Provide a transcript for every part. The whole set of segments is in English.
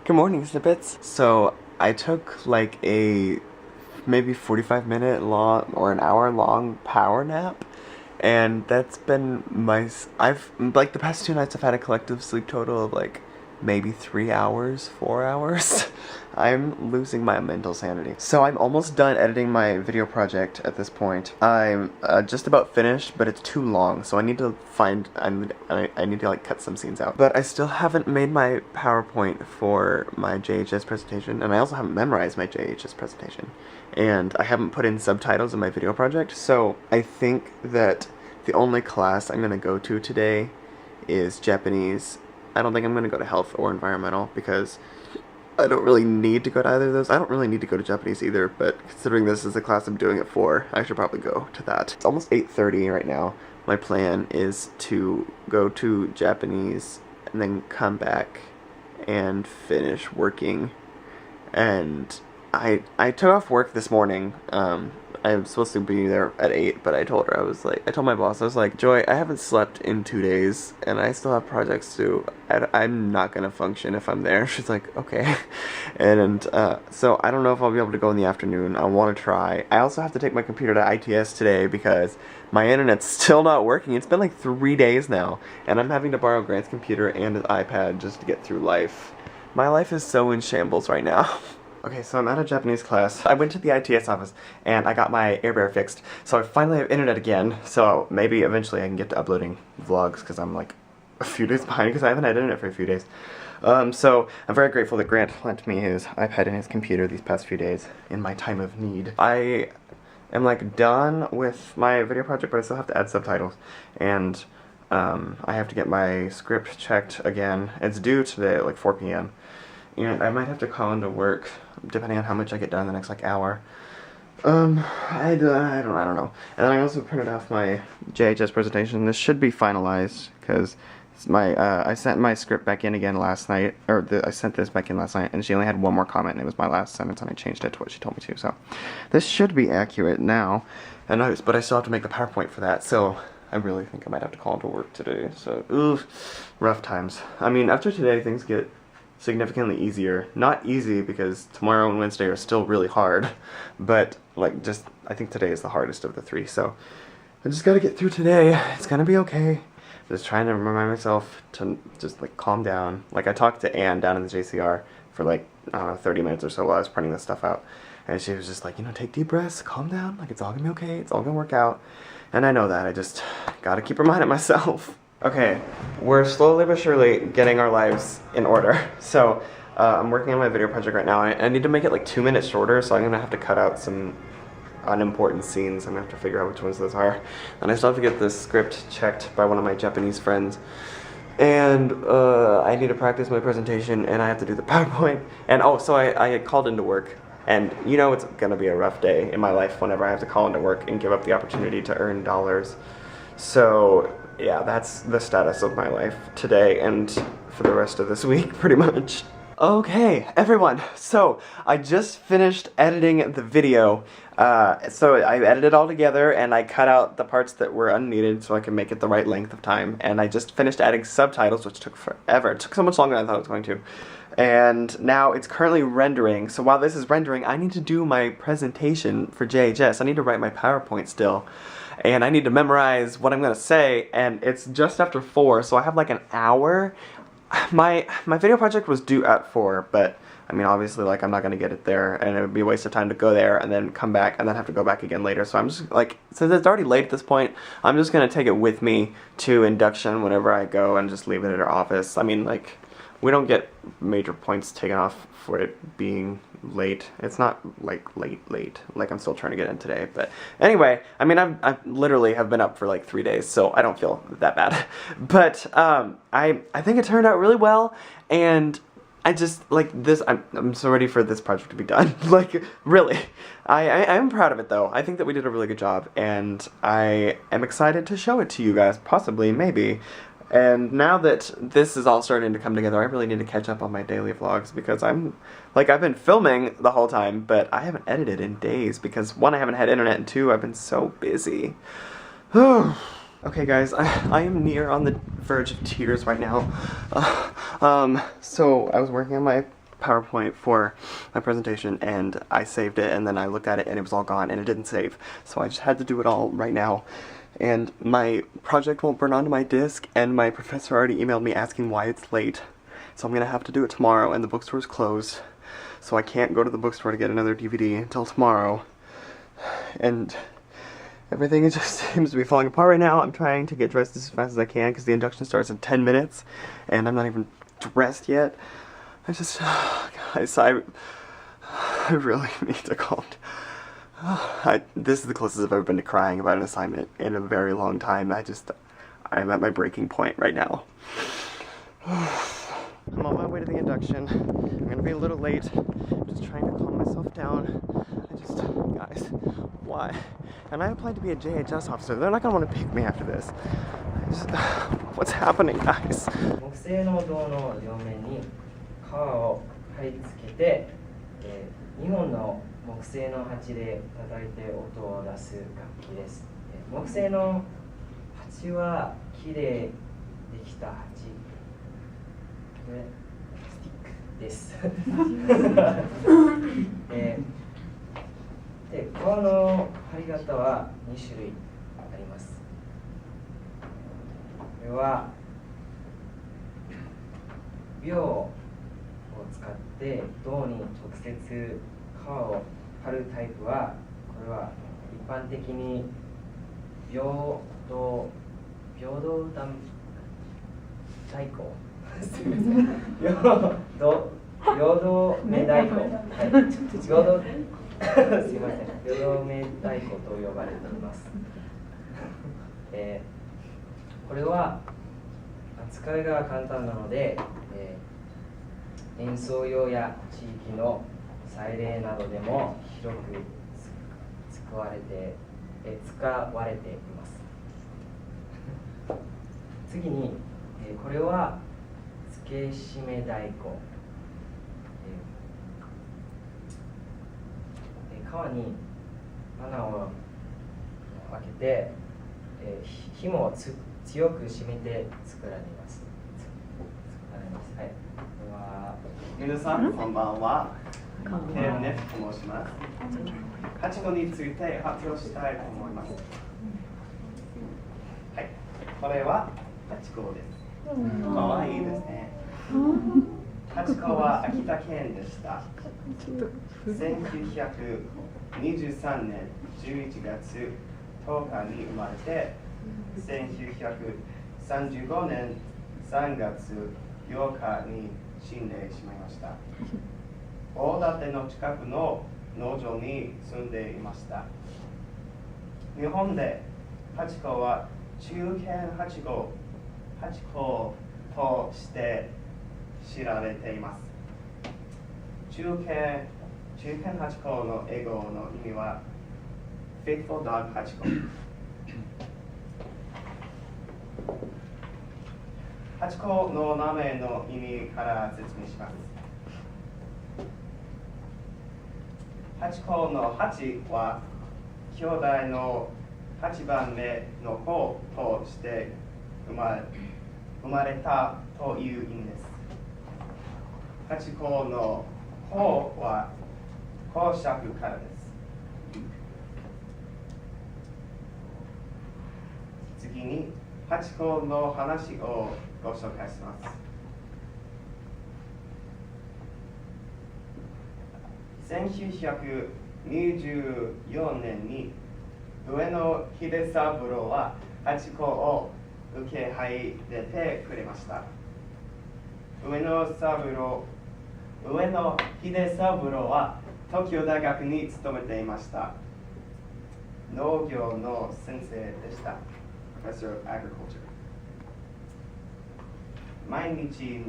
Good morning, Snippets. So I took like a maybe 45-minute long or an hour long power nap, and that's been I've like the past 2 nights I've had a collective sleep total of like maybe 3 hours, 4 hours. I'm losing my mental sanity. So I'm almost done editing my video project at this point. I'm just about finished, but it's too long, so I need to find, I need to like cut some scenes out. But I still haven't made my PowerPoint for my JHS presentation, and I also haven't memorized my JHS presentation. And I haven't put in subtitles in my video project, so I think that the only class I'm gonna go to today is Japanese. I don't think I'm gonna go to health or environmental because I don't really need to go to either of those. I don't really need to go to Japanese either, but considering this is the class I'm doing it for, I should probably go to that. It's almost 8:30 right now. My plan is to go to Japanese and then come back and finish working. And I took off work this morning. I'm supposed to be there at 8, but I told her, I told my boss, I was like, Joy, I haven't slept in 2 days, and I still have projects to do. I'm not gonna function if I'm there. She's like, okay. And so I don't know if I'll be able to go in the afternoon. I want to try. I also have to take my computer to ITS today because my internet's still not working. It's been like 3 days now, and I'm having to borrow Grant's computer and his iPad just to get through life. My life is so in shambles right now. Okay, so I'm at a Japanese class. I went to the ITS office and I got my AirBear fixed. So I finally have internet again, so maybe eventually I can get to uploading vlogs because I'm like a few days behind because I haven't had internet for a few days. So I'm very grateful that Grant lent me his iPad and his computer these past few days in my time of need. I am like done with my video project, but I still have to add subtitles. And I have to get my script checked again. It's due today at like 4 p.m. And I might have to call into work, depending on how much I get done in the next, like, hour. I don't know. And then I also printed off my JHS presentation. This should be finalized, because I sent my script back in again last night, I sent this back in last night, and she only had one more comment, and it was my last sentence, and I changed it to what she told me to, so. This should be accurate now, but I still have to make the PowerPoint for that, so I really think I might have to call into work today, so, oof, rough times. I mean, after today, things get significantly easier. Not easy because tomorrow and Wednesday are still really hard, but like I think today is the hardest of the 3, so I just gotta get through today. It's gonna be okay. Just trying to remind myself to just like calm down. Like I talked to Anne down in the JCR for like, I don't know, 30 minutes or so while I was printing this stuff out, and she was just like, you know, take deep breaths, calm down, like it's all gonna be okay, it's all gonna work out. And I know that, I just gotta keep reminding myself. Okay, we're slowly but surely getting our lives in order. So, I'm working on my video project right now. I need to make it like 2 minutes shorter, so I'm gonna have to cut out some unimportant scenes. I'm gonna have to figure out which ones those are. And I still have to get this script checked by one of my Japanese friends. And I need to practice my presentation, and I have to do the PowerPoint. And oh, so I called into work. And you know it's gonna be a rough day in my life whenever I have to call into work and give up the opportunity to earn dollars. So, yeah, that's the status of my life today and for the rest of this week, pretty much. Okay, everyone, so I just finished editing the video. So I edited it all together and I cut out the parts that were unneeded so I could make it the right length of time. And I just finished adding subtitles, which took forever. It took so much longer than I thought it was going to. And now it's currently rendering. So while this is rendering, I need to do my presentation for JHS. I need to write my PowerPoint still. And I need to memorize what I'm gonna say, and it's just after 4, so I have like an hour. My video project was due at 4, but I mean obviously like I'm not gonna get it there, and it would be a waste of time to go there and then come back and then have to go back again later. So I'm just like, since it's already late at this point, I'm just gonna take it with me to induction whenever I go and just leave it at our office. I mean, like, we don't get major points taken off for it being late. It's not like late, like I'm still trying to get in today, but anyway, I mean I literally have been up for like 3 days, so I don't feel that bad. But I think it turned out really well, and I just like this. I'm so ready for this project to be done. Like, really, I'm proud of it though. I think that we did a really good job, and I am excited to show it to you guys, possibly, maybe. And now that this is all starting to come together, I really need to catch up on my daily vlogs because I've been filming the whole time, but I haven't edited in days because 1, I haven't had internet, and 2, I've been so busy. Okay guys, I am near on the verge of tears right now. So I was working on my PowerPoint for my presentation, and I saved it, and then I looked at it and it was all gone and it didn't save. So I just had to do it all right now. And my project won't burn onto my disk, and my professor already emailed me asking why it's late. So I'm gonna have to do it tomorrow, and the bookstore's closed. So I can't go to the bookstore to get another DVD until tomorrow. And everything just seems to be falling apart right now. I'm trying to get dressed as fast as I can because the induction starts in 10 minutes, and I'm not even dressed yet. Guys, I really need to calm down. This is the closest I've ever been to crying about an assignment in a very long time. I'm at my breaking point right now. I'm on my way to the induction. I'm gonna be a little late. I'm just trying to calm myself down. Guys, why? And I applied to be a JHS officer. They're not gonna want to pick me after this. What's happening, guys? 木製の銅の両面に革を貼り付けて、2本の木製の鉢で叩いて音を出す楽器です。木製の鉢は木でできた鉢。これスティックです。で、革の貼り方は2種類あります。これは秒を使って銅に直接革を貼るタイプは、これは一般的に平等太鼓すみません平等目太鼓すみません平等目太鼓と呼ばれています。これは扱いが簡単なので、演奏用や地域の祭礼などでも広く使われています。次に、これは付け締め太鼓。革に穴を開けて、紐を強く締めて作られます。はい。では皆さん、こんばんは。ね、と申します。ハチ公について発表したいと思います。はい、これはハチ公です。かわいいですね。ハチ公は秋田県でした。1923年11月10日に生まれて、1935年3月8日に死んでしまいました。大館の近くの農場に住んでいました。日本でハチ公は中堅ハチ公として知られています。中堅ハチ公の英語の意味は Faithful Dog ハチ公。ハチ公の名前の意味から説明します。ハチ公の8は兄弟の8番目の子として生まれたという意味です。ハチ公の子は公爵からです。次にハチ公の話をご紹介します。1924年に上野秀三郎はハチ公を受け入れてくれました。上野秀三郎は東京大学に勤めていました。農業の先生でした。Professor of Agriculture。毎日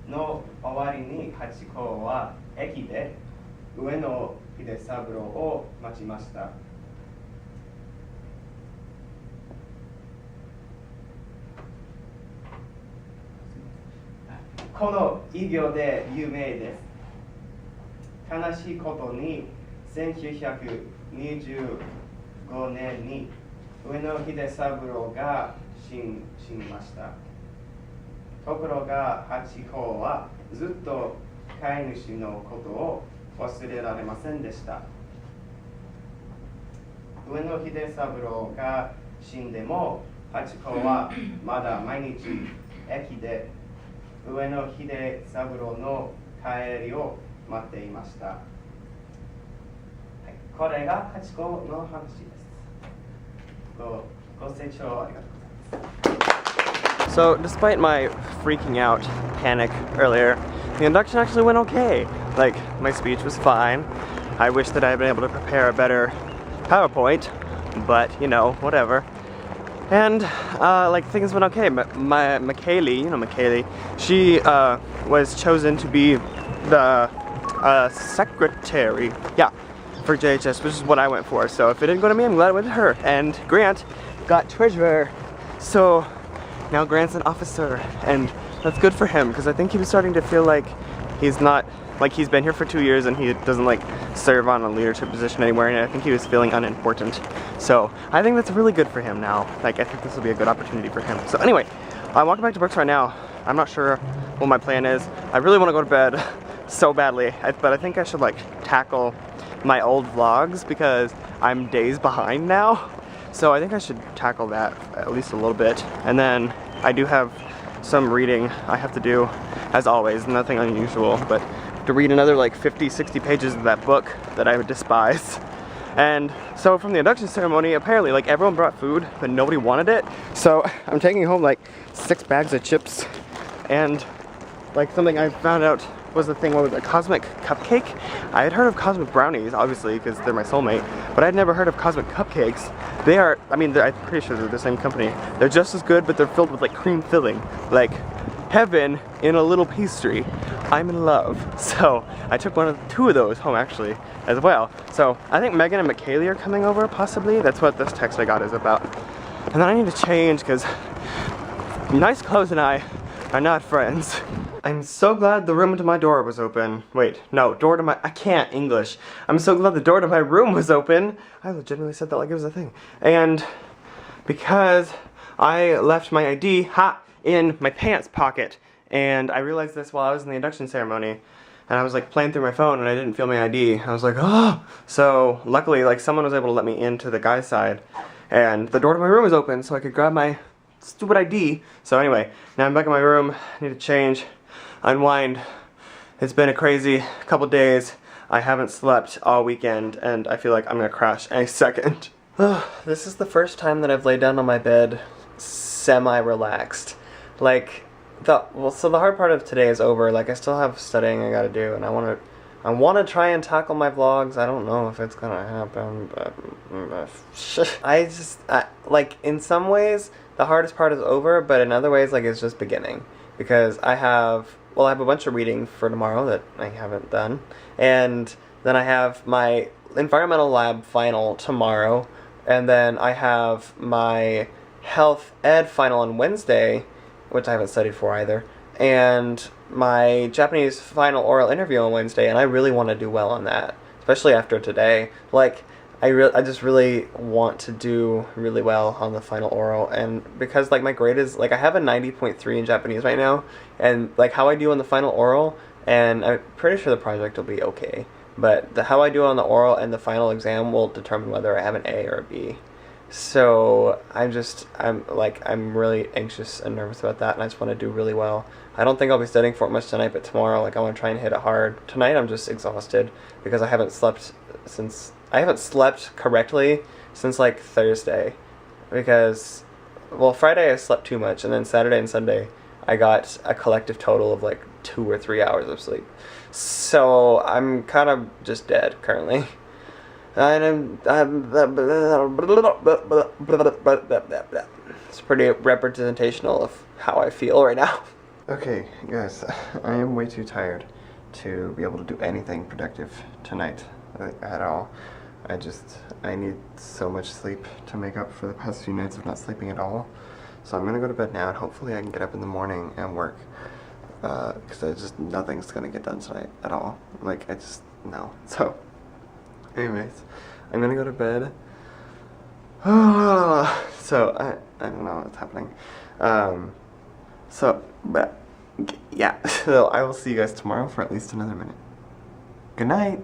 の終わりにハチ公は駅で上野秀三郎を待ちました。この偉業で有名です。悲しいことに1925年に上野秀三郎が死にました。ところがハチ公はずっと飼い主のことを忘れられませんでした。上野秀三郎が死んでもハチ公はまだ毎日駅で上野秀三郎の帰りを待っていました。はい、これがハチ公の話です。ご清聴ありがとうございます。So, despite my freaking out panic earlier, the induction actually went okay. Like, my speech was fine. I wish that I had been able to prepare a better PowerPoint, but, you know, whatever. And, like, things went okay. McKaylee, you know McKaylee, she was chosen to be the secretary, yeah, for JHS, which is what I went for. So if it didn't go to me, I'm glad it went to her. And Grant got treasurer. So now Grant's an officer, and that's good for him, because I think he was starting to feel like he's not, like he's been here for 2 years and he doesn't like serve on a leadership position anywhere, and I think he was feeling unimportant. So I think that's really good for him now. Like, I think this will be a good opportunity for him. So anyway, I'm walking back to Brooks right now. I'm not sure what my plan is. I really want to go to bed so badly, but I think I should like tackle my old vlogs because I'm days behind now. So I think I should tackle that at least a little bit. And then I do have some reading I have to do, as always, nothing unusual, but to read another like 50-60 pages of that book that I would despise. And so from the induction ceremony, apparently like everyone brought food, but nobody wanted it. So I'm taking home like 6 bags of chips, and like something I found out was the thing, what was it, cosmic cupcake? I had heard of cosmic brownies, obviously, because they're my soulmate, but I'd never heard of cosmic cupcakes. They are, I mean, I'm pretty sure they're the same company. They're just as good, but they're filled with like cream filling. Like heaven in a little pastry. I'm in love. So I took 2 of those home actually as well. So I think Megan and McKaylee are coming over possibly. That's what this text I got is about. And then I need to change because Nice Clothes and I are not friends. I'm so glad the room to my door was open. Wait, no, door to my, I can't English. I'm so glad the door to my room was open. I legitimately said that like it was a thing. And because I left my ID, in my pants pocket. And I realized this while I was in the induction ceremony. And I was like playing through my phone and I didn't feel my ID. I was like, oh! So luckily like someone was able to let me into the guy's side. And the door to my room was open so I could grab my stupid ID. So anyway, now I'm back in my room, I need to change, unwind. It's been a crazy couple days. I haven't slept all weekend and I feel like I'm gonna crash any second. This is the first time that I've laid down on my bed semi-relaxed. Like, so the hard part of today is over. Like, I still have studying I gotta do, and I wanna try and tackle my vlogs. I don't know if it's gonna happen, but like, in some ways, the hardest part is over, but in other ways, like, it's just beginning. Because I have a bunch of reading for tomorrow that I haven't done, and then I have my environmental lab final tomorrow, and then I have my health ed final on Wednesday, which I haven't studied for either, and my Japanese final oral interview on Wednesday, and I really want to do well on that, especially after today. Like, I just really want to do really well on the final oral, and because like my grade is, like, I have a 90.3 in Japanese right now, and like how I do on the final oral, and I'm pretty sure the project will be okay, but how I do on the oral and the final exam will determine whether I have an A or a B. So I'm really anxious and nervous about that, and I just want to do really well. I don't think I'll be studying for it much tonight, but tomorrow, like, I want to try and hit it hard. Tonight I'm just exhausted because I haven't slept correctly since like Thursday, because, well, Friday I slept too much, and then Saturday and Sunday I got a collective total of like 2 or 3 hours of sleep. So I'm kind of just dead currently. And it's pretty representational of how I feel right now. Okay, guys, I am way too tired to be able to do anything productive tonight at all. I need so much sleep to make up for the past few nights of not sleeping at all. So I'm gonna go to bed now, and hopefully I can get up in the morning and work. Because nothing's gonna get done tonight at all. Like, no. So, anyways, I'm gonna go to bed. So, I don't know what's happening. Yeah, so I will see you guys tomorrow for at least another minute. Good night.